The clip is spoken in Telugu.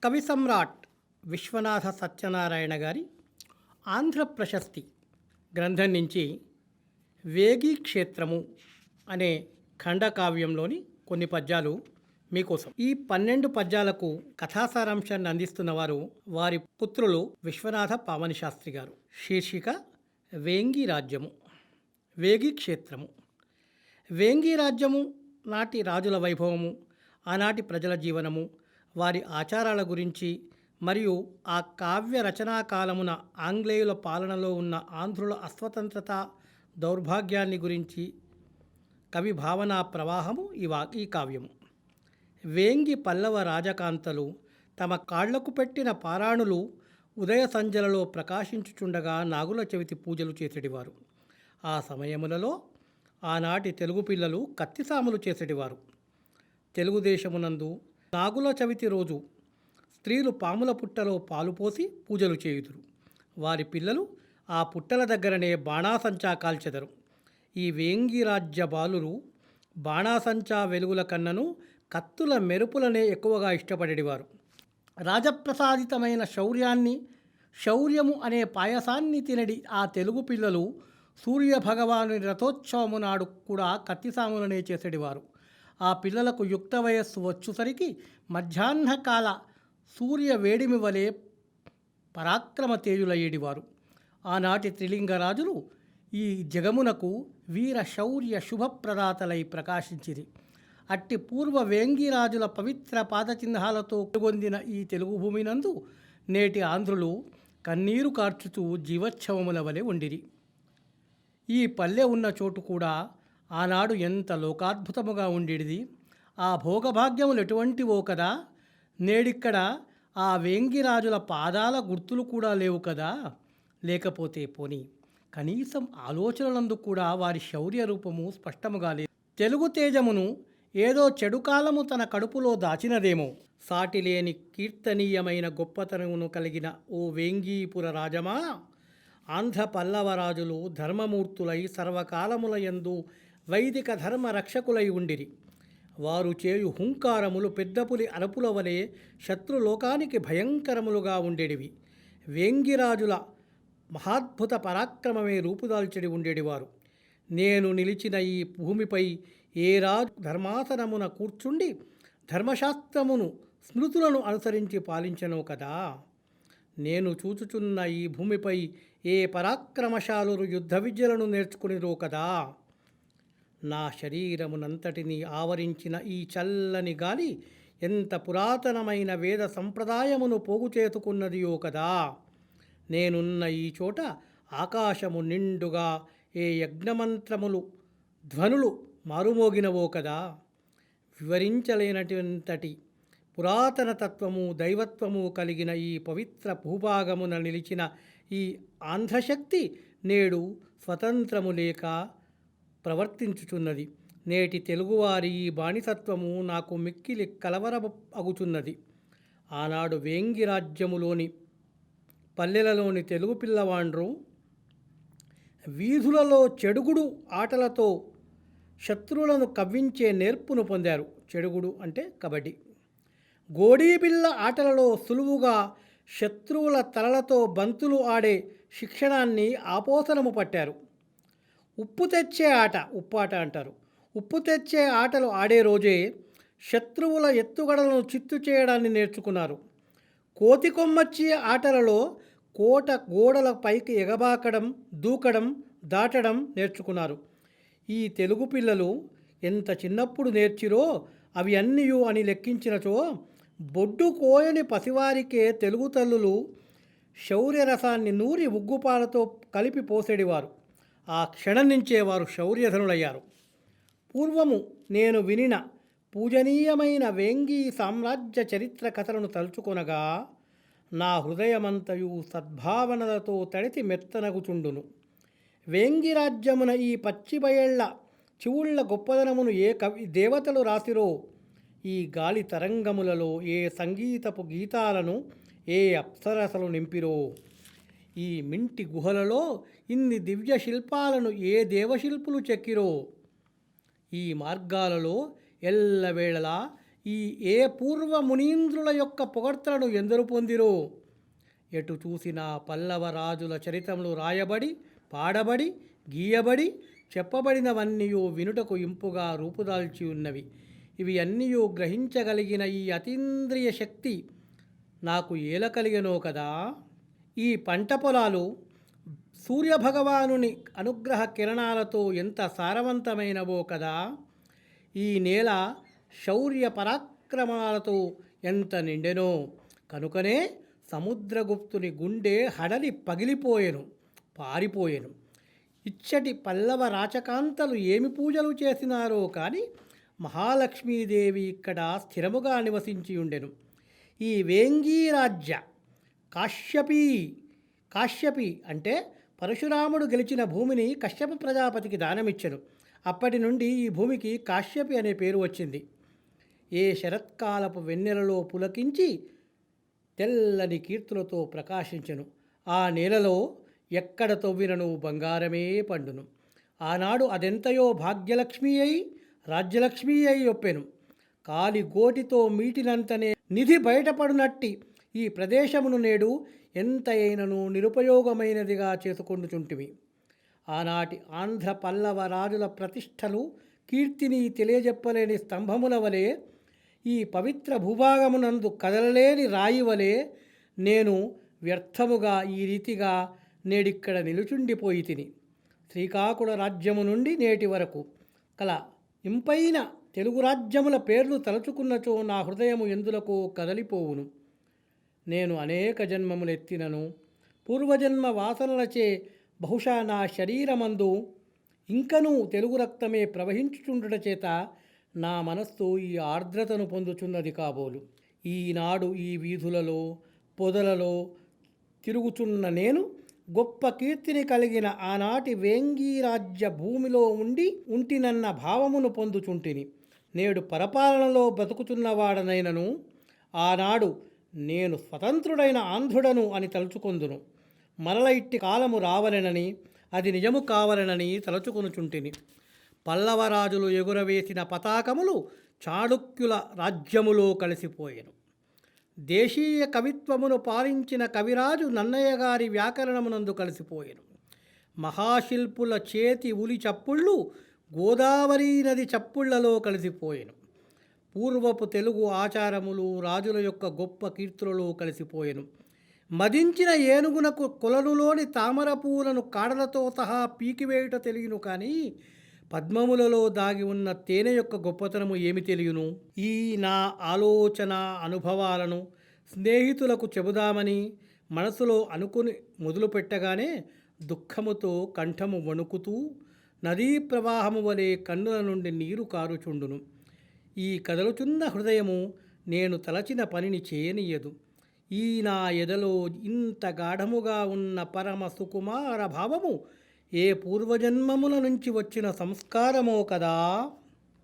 కవి సమ్రాట్ విశ్వనాథ సత్యనారాయణ గారి ఆంధ్ర ప్రశస్తి గ్రంథం నుంచి వేగి క్షేత్రము అనే ఖండకావ్యంలోని కొన్ని పద్యాలు మీకోసం. ఈ 12 పద్యాలకు కథాసారాంశాన్ని అందిస్తున్నవారు వారి పుత్రులు విశ్వనాథ పావని శాస్త్రి గారు. శీర్షిక వేంగి రాజ్యము. వేగి క్షేత్రము. వేంగి రాజ్యము నాటి రాజుల వైభవము, ఆనాటి ప్రజల జీవనము, వారి ఆచారాల గురించి మరియు ఆ కావ్య రచనా కాలమున ఆంగ్లేయుల పాలనలో ఉన్న ఆంధ్రుల అస్వతంత్రత, దౌర్భాగ్యాన్ని గురించి కవి భావనా ప్రవాహము ఈ కావ్యము. వేంగి పల్లవ రాజకాంతలు తమ కాళ్లకు పెట్టిన పారాణులు ఉదయ సంధ్యలలో ప్రకాశించుచుండగా నాగుల చవితి పూజలు చేసేటివారు. ఆ సమయములలో ఆనాటి తెలుగు పిల్లలు కత్తిసాములు చేసేటివారు. తెలుగుదేశమునందు నాగుల చవితి రోజు స్త్రీలు పాముల పుట్టలో పాలు పోసి పూజలు చేయుదురు. వారి పిల్లలు ఆ పుట్టల దగ్గరనే బాణాసంచా కాల్చెదరు. ఈ వేంగి రాజ్య బాలురు బాణాసంచా వెలుగుల కన్నను కత్తుల మెరుపులనే ఎక్కువగా ఇష్టపడేవారు. రాజప్రసాదితమైన శౌర్యము అనే పాయసాన్ని తినడి ఆ తెలుగు పిల్లలు సూర్యభగవాను రథోత్సవము నాడు కూడా కత్తిసాములనే చేసేటివారు. ఆ పిల్లలకు యుక్త వయస్సు వచ్చుసరికి మధ్యాహ్నకాల సూర్య వేడిమి వలె పరాక్రమ తేజులయ్యేడివారు. ఆనాటి త్రిలింగరాజులు ఈ జగమునకు వీర శౌర్య శుభప్రదాతలై ప్రకాశించిరి. అట్టి పూర్వ వేంగిరాజుల పవిత్ర పాదచిహ్నాలతో పొందిన ఈ తెలుగు భూమినందు నేటి ఆంధ్రులు కన్నీరు కార్చుతూ జీవోత్సవముల వలె ఉండిరి. ఈ పల్లె ఉన్న చోటు కూడా ఆనాడు ఎంత లోకాద్భుతముగా ఉండేది. ఆ భోగభాగ్యములు ఎటువంటివో కదా. నేడిక్కడ ఆ వేంగిరాజుల పాదాల గుర్తులు కూడా లేవు కదా. లేకపోతే పోని కనీసం ఆలోచనలందు కూడా వారి శౌర్య రూపము స్పష్టముగా లేదు. తెలుగు తేజమును ఏదో చెడు కాలము తన కడుపులో దాచినదేమో. సాటిలేని కీర్తనీయమైన గొప్పతనమును కలిగిన ఓ వేంగీపుర రాజమా, ఆంధ్ర పల్లవరాజులు ధర్మమూర్తులై సర్వకాలముల యందు వైదిక ధర్మ రక్షకులై ఉండిరి. వారు చేయు హుంకారములు పెద్దపులి అరుపుల వలె శత్రులోకానికి భయంకరములుగా ఉండేటివి. వేంగిరాజుల మహాద్భుత పరాక్రమమే రూపుదాల్చెడి ఉండేటివారు. నేను నిలిచిన ఈ భూమిపై ఏ రాజు ధర్మాసనమున కూర్చుండి ధర్మశాస్త్రమును స్మృతులను అనుసరించి పాలించను కదా. నేను చూచుచున్న ఈ భూమిపై ఏ పరాక్రమశాలురు యుద్ధ విద్యలను నేర్చుకునిరో కదా. నా శరీరమునంతటిని ఆవరించిన ఈ చల్లని గాలి ఎంత పురాతనమైన వేద సంప్రదాయమును పోగు చేసుకున్నదియో కదా. నేనున్న ఈ చోట ఆకాశము నిండుగా ఏ యజ్ఞమంత్రములు ధ్వనులు మారుమోగినవో కదా. వివరించలేనటువంతటి పురాతన తత్వము దైవత్వము కలిగిన ఈ పవిత్ర భూభాగమున నిలిచిన ఈ ఆంధ్రశక్తి నేడు స్వతంత్రము లేక ప్రవర్తించుచున్నది. నేటి తెలుగువారి ఈ బానిసత్వము నాకు మిక్కిలి కలవర అగుచున్నది. ఆనాడు వేంగి రాజ్యములోని పల్లెలలోని తెలుగు పిల్లవాండ్రు వీధులలో చెడుగుడు ఆటలతో శత్రువులను కవ్వించే నేర్పును పొందారు. చెడుగుడు అంటే కబడ్డీ. గోడీబిళ్ళ ఆటలలో సులువుగా శత్రువుల తలలతో బంతులు ఆడే శిక్షణాన్ని ఆపోసనము పట్టారు. ఉప్పు తెచ్చే ఆట, ఉప్పాట అంటారు. ఉప్పు తెచ్చే ఆటలు ఆడే రోజే శత్రువుల ఎత్తుగడలను చిత్తు చేయడాన్ని నేర్చుకున్నారు. కోతి కొమ్మచ్చి ఆటలలో కోట గోడల పైకి ఎగబాకడం, దూకడం, దాటడం నేర్చుకున్నారు. ఈ తెలుగు పిల్లలు ఎంత చిన్నప్పుడు నేర్చిరో అవి అన్నీయు అని లెక్కించినచో బొడ్డు కోయని పసివారికే తెలుగు తల్లులు శౌర్యరసాన్ని నూరి ఉగ్గుపాలతో కలిపి పోసేడివారు. ఆ క్షణం నుంచే వారు శౌర్యధనులయ్యారు. పూర్వము నేను వినిన పూజనీయమైన వేంగి సామ్రాజ్య చరిత్ర కథలను తలుచుకొనగా నా హృదయమంతయు సద్భావనలతో తడిసి మెత్తనగుచుండును. వేంగి రాజ్యమున ఈ పచ్చిబయళ్ల చివుళ్ల గొప్పదనమును ఏ కవి దేవతలు రాసిరో, ఈ గాలి తరంగములలో ఏ సంగీతపు గీతాలను ఏ అప్సరసలు నింపిరో, ఈ మింటి గుహలలో ఇన్ని దివ్య శిల్పాలను ఏ దేవశిల్పులు చెక్కిరో, ఈ మార్గాలలో ఎల్లవేళలా ఈ ఏ పూర్వ మునీంద్రుల యొక్క పొగడ్తలను ఎందరు పొందిరో. ఎటు చూసినా పల్లవ రాజుల చరితములు రాయబడి, పాడబడి, గీయబడి, చెప్పబడినవన్నీయు వినుటకు ఇంపుగా రూపుదాల్చి ఉన్నవి. ఇవి అన్నీయు గ్రహించగలిగిన ఈ అతీంద్రియ శక్తి నాకు ఏల కలిగనో కదా. ఈ పంట పొలాలు సూర్యభగవానుని అనుగ్రహ కిరణాలతో ఎంత సారవంతమైనవో కదా. ఈ నేల శౌర్య పరాక్రమాలతో ఎంత నిండెనో. కనుకనే సముద్రగుప్తుని గుండె హడలి పగిలిపోయెను, పారిపోయెను. ఇచ్చటి పల్లవ రాచకాంతలు ఏమి పూజలు చేసినారో కానీ మహాలక్ష్మీదేవి ఇక్కడ స్థిరముగా నివసించి ఉండెను. ఈ వేంగీరాజ్య కాశ్యపి అంటే పరశురాముడు గెలిచిన భూమిని కశ్యప ప్రజాపతికి దానమిచ్చెను. అప్పటి నుండి ఈ భూమికి కాశ్యపి అనే పేరు వచ్చింది. ఏ శరత్కాలపు వెన్నెలలో పులకించి తెల్లని కీర్తులతో ప్రకాశించెను. ఆ నేలలో ఎక్కడ తవ్వినను బంగారమే పండును. ఆనాడు అదెంతయో భాగ్యలక్ష్మి అయి రాజ్యలక్ష్మి అయి ఒప్పెను. కాలి గోటితో మీటినంతనే నిధి బయటపడునట్టి ఈ ప్రదేశమును నేడు ఎంతైనను నిరుపయోగమైనదిగా చేసుకొండుచుంటిమి. ఆనాటి ఆంధ్ర పల్లవ రాజుల ప్రతిష్టలు కీర్తిని తెలియజెప్పలేని స్తంభముల వలె, ఈ పవిత్ర భూభాగమునందు కదలలేని రాయి వలె నేను వ్యర్థముగా ఈ రీతిగా నేడిక్కడ నిలుచుండిపోయి తిని. శ్రీకాకుళ రాజ్యము నుండి నేటి వరకు కల ఇంపైన తెలుగు రాజ్యముల పేర్లు తలుచుకున్నచో నా హృదయము ఎందులకు కదలిపోవును. నేను అనేక జన్మములెత్తినను పూర్వజన్మ వాసనలచే బహుశా నా శరీరమందు ఇంకనూ తెలుగు రక్తమే ప్రవహించుచుండుట చేత నా మనస్సు ఈ ఆర్ద్రతను పొందుచున్నది కాబోలు. ఈనాడు ఈ వీధులలో పొదలలో తిరుగుచున్న నేను గొప్ప కీర్తిని కలిగిన ఆనాటి వేంగీరాజ్య భూమిలో ఉంటినన్న భావమును పొందుచుంటిని. నేడు పరపాలనలో బ్రతుకుతున్నవాడనైనను ఆనాడు నేను స్వతంత్రుడైన ఆంధ్రుడను అని తలుచుకొందును. మరల ఇట్టి కాలము రావలెనని, అది నిజము కావలెనని తలుచుకొనుచుంటిని. పల్లవరాజులు ఎగురవేసిన పతాకములు చాళుక్యుల రాజ్యములో కలిసిపోయెను. దేశీయ కవిత్వమును పాలించిన కవిరాజు నన్నయ్య గారి వ్యాకరణమునందు కలిసిపోయెను. మహాశిల్పుల చేతి ఉలి చప్పుళ్ళు గోదావరి నది చప్పుళ్లలో కలిసిపోయెను. పూర్వపు తెలుగు ఆచారములు రాజుల యొక్క గొప్ప కీర్తులలో కలిసిపోయెను. మదించిన ఏనుగునకు కొలనులోని తామర పూలను కాడలతో సహా పీకివేయుట తెలియను, కానీ పద్మములలో దాగి ఉన్న తేనె యొక్క గొప్పతనము ఏమి తెలియను. ఈ నా ఆలోచన అనుభవాలను స్నేహితులకు చెబుదామని మనసులో అనుకుని మొదలుపెట్టగానే దుఃఖముతో కంఠము వణుకుతూ నదీ ప్రవాహము వలె కన్నుల నుండి నీరు కారుచుండును. ఈ కదలుచున్న హృదయము నేను తలచిన పనిని చేయనీయదు. ఈ నా ఎదలో ఇంత గాఢముగా ఉన్న పరమ సుకుమార భావము ఏ పూర్వజన్మముల నుంచి వచ్చిన సంస్కారమో కదా.